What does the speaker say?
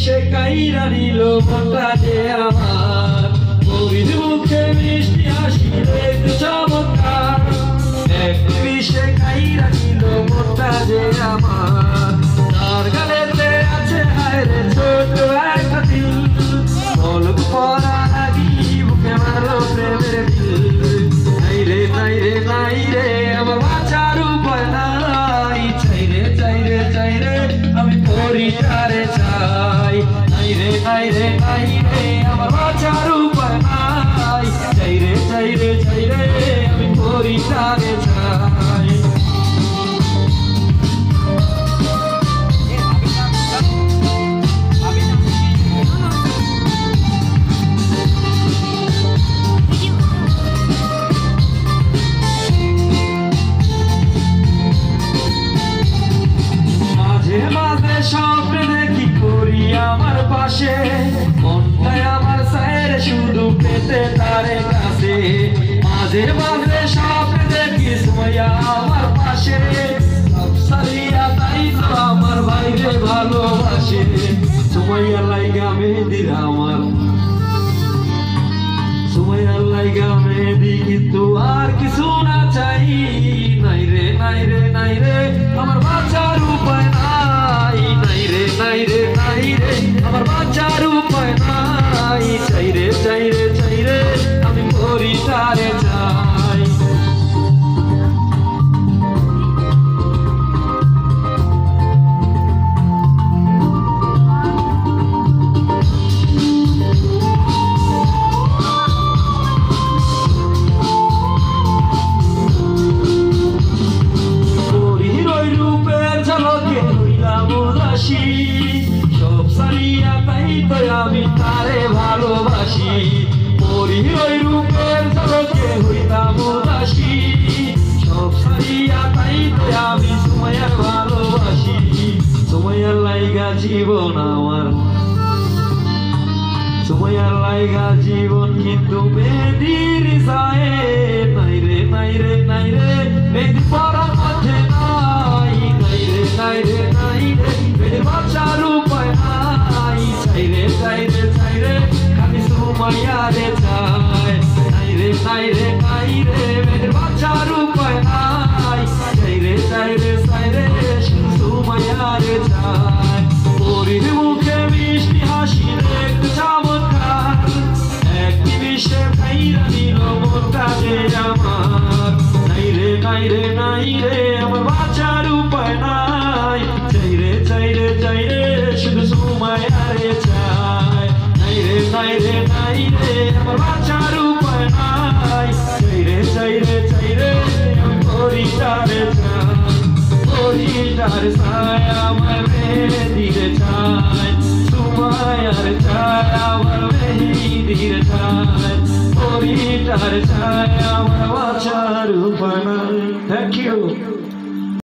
বিষে কাইরা নিল মনটা যে আমার, পরির মুখে মিষ্টি হাসি দেখতে চমৎকার। এক বিষে কাইরা নিল মনটা যে আমার, তার গালেতে আছে হায়রে ছোট একটা দিল, পলক পরা লাগি বুকে মারলো প্রেমের দিল। নাই রে নাই রে নাই রে আমার বাঁচার উপায় নাই, চাই রে চাই রে চাই রে আমি পরিটারে চাই। নাই রে নাই রে নাই রে আমার বাঁচার উপায় নাই, চাই রে চাই রে চাই রে আমি পরিটারে চাই। মাঝে স্বপ্নে দেখি করি আমার পাশে, মনটাই আমার সাইরে শুধু পেতে তারে কাছে। মাঝে মাঝে স্বপ্নে দেখি সুমাইয়া আমার পাশে, সব সারিয়া তাই তো আমার ভাইরে ভালোবাসে। সুমাইয়া লাইগা মেহেদির আমার, সুমাইয়া লাইগা মেহেদি কিন্তু আর কিছু না চাই। নাই রে নাই রে নাই রে আমার বাঁচার উপায় নাই, নাই রে নাই রে নাই রে আমার বাঁচার উপায় নাই, চাই রে চাই রে চাই রে আমি পরিটারে চাই। সব সারিয়া তাই তো আমি তারে ভালোবাসি, পরির ওই রূপের ঝলকে হইলাম উদাসী। সব সারিয়া তাই তো আমি সুমাইয়ার ভালোবাসি, সুমাইয়ার লাইগা জীবন আমার, সুমাইয়ার লাইগা জীবন কিন্তু মেহেদির যায়। নাই রে নাই রে নাই রে মেহেদি পরার মধ্যে নাই, নাই রে নাই রে নাই রে মেহেদির বাঁচার উপায় নাই, চাই রে চাই রে চাই রে খালি সুমাইয়ারে চাই। নাই রে নাই রে নাই রে মেহেদির বাঁচার উপায় নাই, চাই রে চাই রে চাই রে শুধু সুমাইয়ারে চাই। পরির মুখে মিষ্টি হাসি দেখতে চমৎকার, এক নিমিষে কাইরা নিল মনটা যে আমার। নাই রে নাই রে নাই রে আমার বাঁচার উপায় নাই, চাই রে চাই রে চাই রে শুধু সুমাইয়ারে চাই। নাই রে নাই রে নাই রে আমার বাঁচার উপায় নাই, চাই রে চাই রে চাই রে আমি পরিটারে চাই। পরিটারে চাই আমার মেহেদিরে চাই, সুমাইয়ার চাই আমার মেহেদিরে চাই, পরিটারে চাই আমার বাঁচার উপায় নাই। Thank you.